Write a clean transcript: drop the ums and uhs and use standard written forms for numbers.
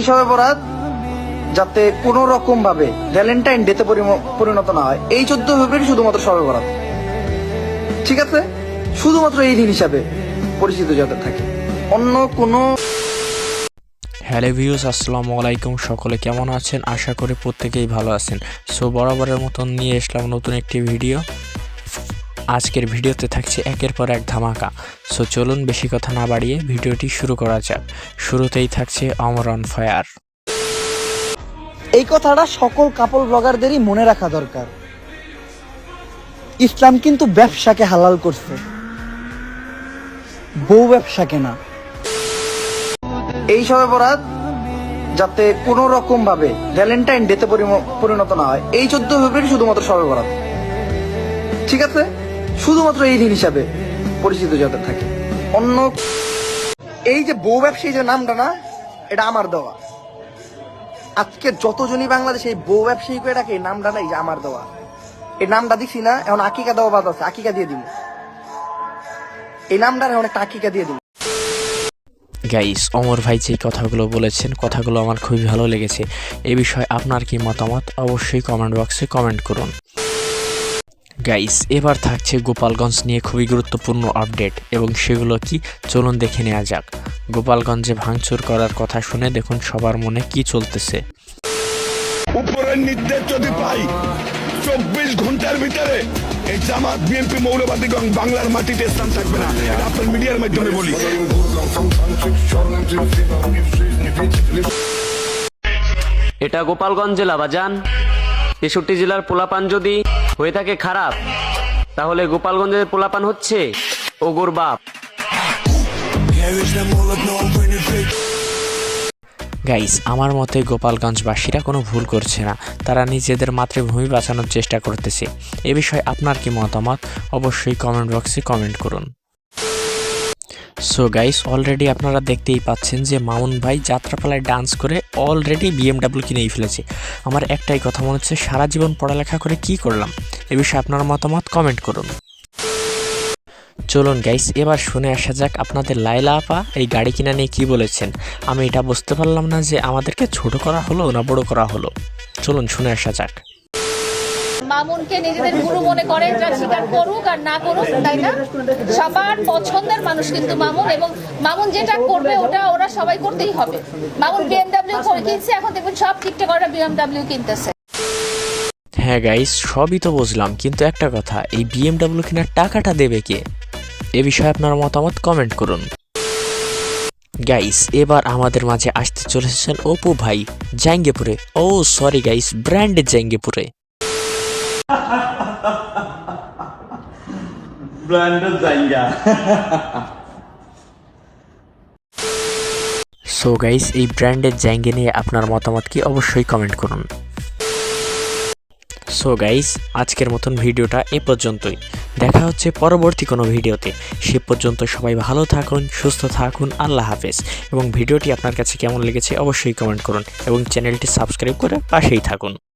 শবে বরাত যাতে কোনো রকম ভাবে ভ্যালেন্টাইন ডেতে পরিণত না হয়, এই 14 ফেব্রুয়ারি শুধুমাত্র শবে বরাত, ঠিক আছে? শুধুমাত্র এই দিন হিসাবে পরিচিত যাতে থাকে, অন্য কোনো। হ্যালো ভিউয়ার্স, আসসালামু আলাইকুম। সকলে কেমন আছেন? আশা করি প্রত্যেকেই ভালো আছেন। সো বরাবরের মতন নিয়ে আসলাম নতুন একটি ভিডিও। আজকের ভিডিওতে থাকছে একের পর এক ধামাকা। সো চলুন বেশি কথা না বাড়িয়ে ভিডিওটি শুরু করা যাক। শুরুতেই থাকছে অমর অন ফায়ার। এই কথাটা সকল কাপল ব্লগারদেরই মনে রাখা দরকার। ইসলাম কিন্তু ব্যবসাকে হালাল করছে, বউ ব্যবসাকে না। এই শবে বরাত যাতে কোনো রকম ভাবে ভ্যালেন্টাইন ডেতে পরিণত না হয়, এই 14 ফেব্রুয়ারি শুধুমাত্র শবে বরাত, ঠিক আছে? শুধুমাত্র এই দিন হিসাবে পরিচিত যাতে থাকে, অন্য। এই যে বউ ব্যবসায়ী যে নামটা না, এটা আমার দেওয়া। আজকে যতজনই বাংলাদেশে এই বউ ব্যবসায়ী করে ডাকে, এই নামটা না এই যে আমার দেওয়া। এই নামটা দিচ্ছি না, এখন আকিকা দেওয়া বাদ আছে, আকিকা দিয়ে দিব। এই নামটা এখন একটা আকিকা দিয়ে দিব। গাইস, অমর ভাই যে কথাগুলো বলেছেন, কথাগুলো আমার খুবই ভালো লেগেছে। এ বিষয়ে আপনার কি মতামত অবশ্যই কমেন্ট বক্সে কমেন্ট করুন। গাইস, এবার থাকছে গোপালগঞ্জ নিয়ে খুবই গুরুত্বপূর্ণ আপডেট, এবং সেগুলো কি চলুন দেখে নেওয়া যাক। গোপালগঞ্জে ভাঙচুর করার কথা শুনে দেখুন সবার মনে কি চলতেছে। উপরের নির্দেশ যদি পাই 24 ঘন্টার ভিতরে এই জামাত বিএনপি মৌলবাদী বাংলার মাটিতে স্থান থাকবে না। আপনার মিডিয়ার মাধ্যমে বলি, এটা গোপালগঞ্জ জেলা বাজান। 63 জেলার পোলাপান যদি হয়ে থাকে খারাপ, তাহলে গোপালগঞ্জের পোলাপান হচ্ছে ওগোর বাপ। গাইস, আমার মতে গোপালগঞ্জবাসীরা কোনো ভুল করছে না, তারা নিজেদের মাতৃভূমি বাঁচানোর চেষ্টা করতেছে। এ বিষয়ে আপনার কি মতামত অবশ্যই কমেন্ট বক্সে কমেন্ট করুন। সো গাইস, অলরেডি আপনারা দেখতেই পাচ্ছেন যে মামুন ভাই যাত্রাপালায় ডান্স করে অলরেডি BMW কিনেই ফেলেছে। আমার একটাই কথা মনে হচ্ছে, সারা জীবন পড়ালেখা করে কি করলাম? এ বিষয়ে আপনার মতামত কমেন্ট করুন। চলুন গাইস, এবার শুনে আসা যাক আপনাদের লাইলা আপা এই গাড়ি কিনা নিয়ে কি বলেছেন। আমি এটা বুঝতে পারলাম না যে আমাদেরকে ছোট করা হলো না বড় করা হলো। চলুন শুনে আসা যাক। মামুনকে নিজেদের গুরু মনে করে, যা স্বীকার করুক আর না করুক, তাই না? সবার পছন্দের মানুষ কিন্তু মামুন, এবং মামুন যেটা করবে ওটা ওরা সবাই করতেই হবে। মামুন BMW কিনছে, এখন দেখবেন সব টিকটকাররা BMW কিনতেছে। হ্যাঁ গাইস, সবই তো বুঝলাম, কিন্তু একটা কথা, এই BMW কেনার টাকাটা দেবে কে? এ বিষয়ে আপনার মতামত কমেন্ট করুন। গাইস, এবার আমাদের মাঝে আসতে চলেছেন অপু ভাই জাঙ্গিপুরে। ও সরি গাইস, ব্র্যান্ডের জাঙ্গিপুরে। সো গাইস, এই ব্র্যান্ডের জাঙ্গি নিয়ে আপনার মতামত কি অবশ্যই কমেন্ট করুন। সো গাইস, আজকের মতন ভিডিওটা এ পর্যন্তই। দেখা হচ্ছে পরবর্তী কোনো ভিডিওতে। সে পর্যন্ত সবাই ভালো থাকুন, সুস্থ থাকুন। আল্লাহ হাফেজ। এবং ভিডিওটি আপনার কাছে কেমন লেগেছে অবশ্যই কমেন্ট করুন, এবং চ্যানেলটি সাবস্ক্রাইব করে পাশেই থাকুন।